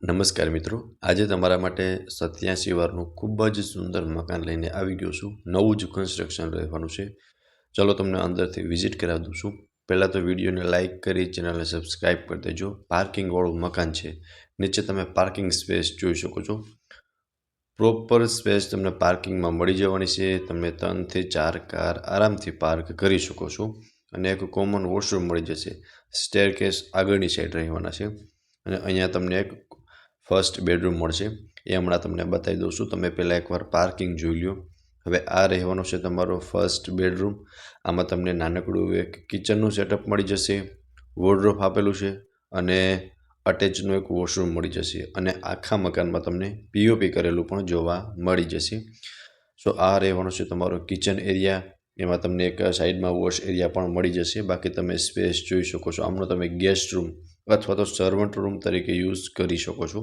નમસ્કાર મિત્રો, આજે તમારા માટે 87 વારનું ખૂબ જ સુંદર મકાન લઈને આવી ગયો છું. નવું જ કન્સ્ટ્રક્શન રહેવાનું છે. ચલો તમને અંદરથી વિઝિટ કરાવી દઉં છું. પહેલાં તો વિડીયોને લાઇક કરી ચેનલને સબસ્ક્રાઈબ કરી દેજો. પાર્કિંગવાળું મકાન છે. નીચે તમે પાર્કિંગ સ્પેસ જોઈ શકો છો. પ્રોપર સ્પેસ તમને પાર્કિંગમાં મળી જવાની છે. તમે 3 થી 4 કાર આરામથી પાર્ક કરી શકો છો અને એક કોમન વોશરૂમ મળી જશે. સ્ટેરકેસ આગળની સાઈડ રહેવાના છે અને અહીંયા તમને એક ફર્સ્ટ બેડરૂમ મળશે. એ હમણાં તમને બતાવી દઉં છું. તમે પહેલાં એકવાર પાર્કિંગ જોઈ લો. હવે આ રહેવાનો છે તમારો ફર્સ્ટ બેડરૂમ. આમાં તમને નાનકડું એક કિચનનું સેટઅપ મળી જશે, વોર્ડરોબ આપેલું છે અને અટેચનું એક વોશરૂમ મળી જશે અને આખા મકાનમાં તમને પીઓપી કરેલું પણ જોવા મળી જશે. સો આ રહેવાનો છે તમારો કિચન એરિયા. એમાં તમને એક સાઈડમાં વોશ એરિયા પણ મળી જશે. બાકી તમે સ્પેસ જોઈ શકો છો. આમનો તમે ગેસ્ટ રૂમ અથવા તો સર્વન્ટ રૂમ તરીકે યુઝ કરી શકો છો.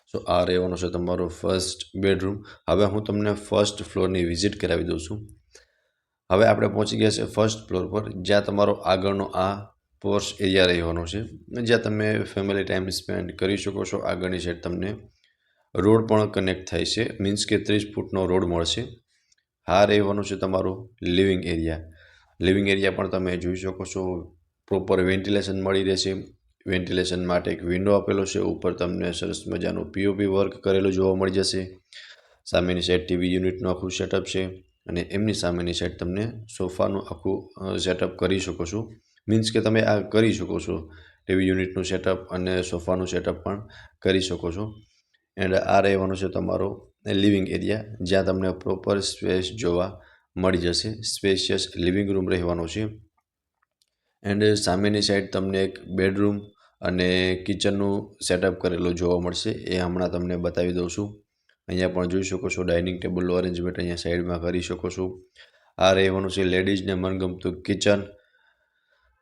સો આ રહેવાનો છે તમારો ફર્સ્ટ બેડરૂમ. હવે હું તમને ફર્સ્ટ ફ્લોરની વિઝિટ કરાવી દઉં છું. હવે આપણે પહોંચી ગયા છે ફર્સ્ટ ફ્લોર પર, જ્યાં તમારો આગળનો આ પોર્શ એરિયા રહેવાનો છે, જ્યાં તમે ફેમિલી ટાઈમ સ્પેન્ડ કરી શકો છો. આગળની સાઈડ તમને રોડ પણ કનેક્ટ થાય છે, મીન્સ કે 30 ફૂટનો રોડ મળશે. આ રહેવાનું છે તમારું લિવિંગ એરિયા. લિવિંગ એરિયા પણ તમે જોઈ શકો છો. પ્રોપર વેન્ટિલેશન મળી રહેશે. વેન્ટિલેશન માટે એક વિન્ડો આપેલો છે. ઉપર તમને સરસ મજાનું પીઓપી વર્ક કરેલું જોવા મળી જશે. સામેની સાઈડ ટીવી યુનિટનું આખું સેટઅપ છે અને એમની સામેની સાઈડ તમને સોફાનું આખું સેટઅપ કરી શકો છો. મીન્સ કે તમે આ કરી શકો છો, ટીવી યુનિટનું સેટઅપ અને સોફાનું સેટઅપ પણ કરી શકો છો. એન્ડ આ રહેવાનું છે તમારો લિવિંગ એરિયા, જ્યાં તમને પ્રોપર સ્પેસ જોવા મળી જશે. સ્પેશિયસ લિવિંગ રૂમ રહેવાનો છે. એન્ડ સામેની સાઈડ તમને એક બેડરૂમ અને કિચનનું સેટઅપ કરેલું જોવા મળશે. એ હમણાં તમને બતાવી દઉં છું. અહીંયા પણ જોઈ શકો છો ડાઇનિંગ ટેબલનું અરેન્જમેન્ટ અહીંયા સાઈડમાં કરી શકો છો. આ રહેવાનું છે લેડીઝને મનગમતું કિચન,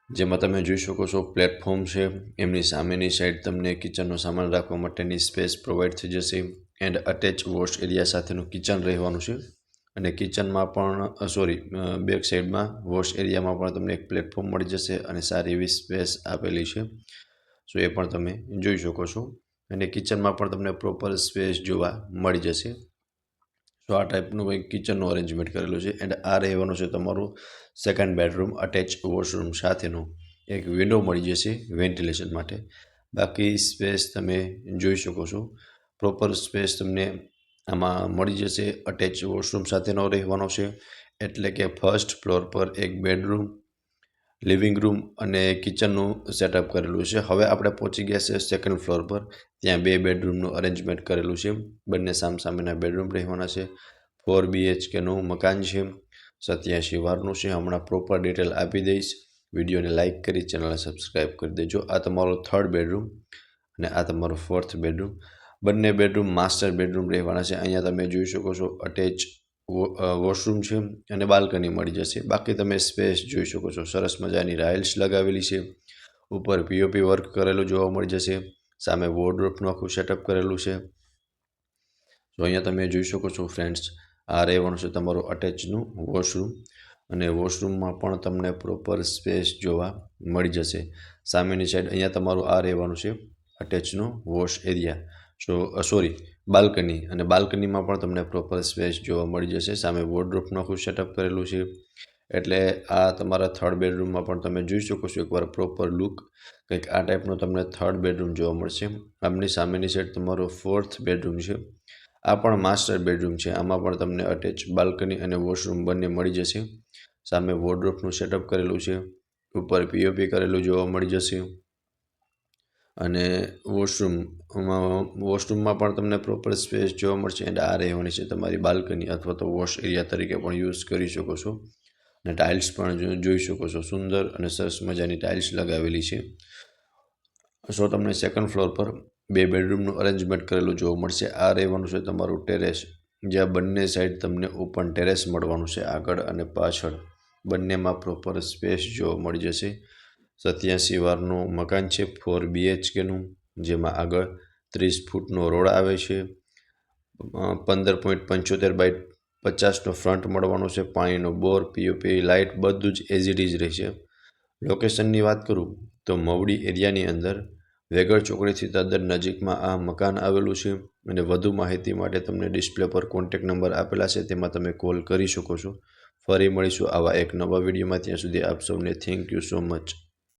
જેમાં તમે જોઈ શકો છો પ્લેટફોર્મ છે. એમની સામેની સાઈડ તમને કિચનનો સામાન રાખવા માટેની સ્પેસ પ્રોવાઈડ થઈ જશે. એન્ડ અટેચ વોશ એરિયા સાથેનું કિચન રહેવાનું છે અને કિચનમાં પણ બેક સાઈડમાં વોશ એરિયામાં પણ તમને એક પ્લેટફોર્મ મળી જશે અને સારી એવી સ્પેસ આપેલી છે. સો એ પણ તમે જોઈ શકો છો અને કિચનમાં પણ તમને પ્રોપર સ્પેસ જોવા મળી જશે. સો આ ટાઈપનું કંઈક કિચનનું અરેન્જમેન્ટ કરેલું છે. એન્ડ આ રહેવાનું છે તમારું સેકન્ડ બેડરૂમ અટેચ વોશરૂમ સાથેનું. એક વિન્ડો મળી જશે વેન્ટિલેશન માટે. બાકી સ્પેસ તમે જોઈ શકો છો. પ્રોપર સ્પેસ તમને આમાં મળી જશે. અટેચ વોશરૂમ સાથેનો રહેવાનો છે. એટલે કે ફર્સ્ટ ફ્લોર પર એક બેડરૂમ, લિવિંગ રૂમ અને કિચનનું સેટઅપ કરેલું છે. હવે આપણે પહોંચી ગયા છે સેકન્ડ ફ્લોર પર. ત્યાં 2 બેડરૂમનું અરેન્જમેન્ટ કરેલું છે. બંને સામસામેના બેડરૂમ રહેવાના છે. 4 BHKનું મકાન છે. 87 વારનું છે. હમણાં પ્રોપર ડિટેલ આપી દઈશ. વિડીયોને લાઇક કરી ચેનલને સબસ્ક્રાઈબ કરી દેજો. આ તમારો થર્ડ બેડરૂમ અને આ તમારો ફોર્થ બેડરૂમ. બંને બેડરૂમ માસ્ટર બેડરૂમ રહેવાના છે. અહીંયા તમે જોઈ શકો છો અટેચ વોશરૂમ છે અને બાલ્કની મળી જશે. બાકી તમે સ્પેસ જોઈ શકો છો. સરસ મજાની રાઇલ્સ લગાવેલી છે. ઉપર પીઓપી વર્ક કરેલું જોવા મળી જશે. સામે વોર્ડરોબનું આખું સેટઅપ કરેલું છે. તો અહીંયા તમે જોઈ શકો છો ફ્રેન્ડ્સ, આ રહેવાનું છે તમારું અટેચનું વોશરૂમ અને વોશરૂમમાં પણ તમને પ્રોપર સ્પેસ જોવા મળી જશે. સામેની સાઈડ અહીંયા તમારું આ રહેવાનું છે અટેચનો વોશ એરિયા, બાલ્કની, અને બાલ્કનીમાં પણ તમને પ્રોપર સ્પેસ જોવા મળી જશે. સામે વોર્ડરોબનું આખું સેટઅપ કરેલું છે. એટલે આ તમારા થર્ડ બેડરૂમમાં પણ તમે જોઈ શકો છો એકવાર પ્રોપર લુક. કંઈક આ ટાઈપનો તમને થર્ડ બેડરૂમ જોવા મળશે. આમની સામેની સાઈડ તમારો ફોર્થ બેડરૂમ છે. આ પણ માસ્ટર બેડરૂમ છે. આમાં પણ તમને અટેચ બાલ્કની અને વોશરૂમ બંને મળી જશે. સામે વોર્ડરોબનું સેટઅપ કરેલું છે. ઉપર પીઓપી કરેલું જોવા મળી જશે અને વોશરૂમમાં પણ તમને પ્રોપર સ્પેસ જોવા મળશે. એન્ડ આ રહેવાની છે તમારી બાલ્કની અથવા તો વોશ એરિયા તરીકે પણ યુઝ કરી શકો છો. અને ટાઇલ્સ પણ જોઈ શકો છો. સુંદર અને સરસ મજાની ટાઇલ્સ લગાવેલી છે. સો તમને સેકન્ડ ફ્લોર પર 2 બેડરૂમનું અરેન્જમેન્ટ કરેલું જોવા મળશે. આ રહેવાનું છે તમારું ટેરેસ, જ્યાં બંને સાઈડ તમને ઓપન ટેરેસ મળવાનું છે. આગળ અને પાછળ બંનેમાં પ્રોપર સ્પેસ જોવા મળી જશે. 87 વારનું મકાન છે, 4 BHKનું, જેમાં આગળ 30 ફૂટનો રોડ આવે છે. 15.75x50નો ફ્રન્ટ મળવાનો છે. પાણીનો બોર, પીઓપી, લાઇટ બધું જ એઝ ઇટ ઇઝ રહેશે. લોકેશનની વાત કરું તો મવડી એરિયાની અંદર વેગળ ચોકડીથી તદ્દન નજીકમાં આ મકાન આવેલું છે અને વધુ માહિતી માટે તમને ડિસ્પ્લે પર કોન્ટેક્ટ નંબર આપેલા છે, તેમાં તમે કોલ કરી શકો છો. ફરી મળીશું આવા એક નવા વિડીયોમાં. ત્યાં સુધી આપ સૌને થેન્ક યુ સો મચ.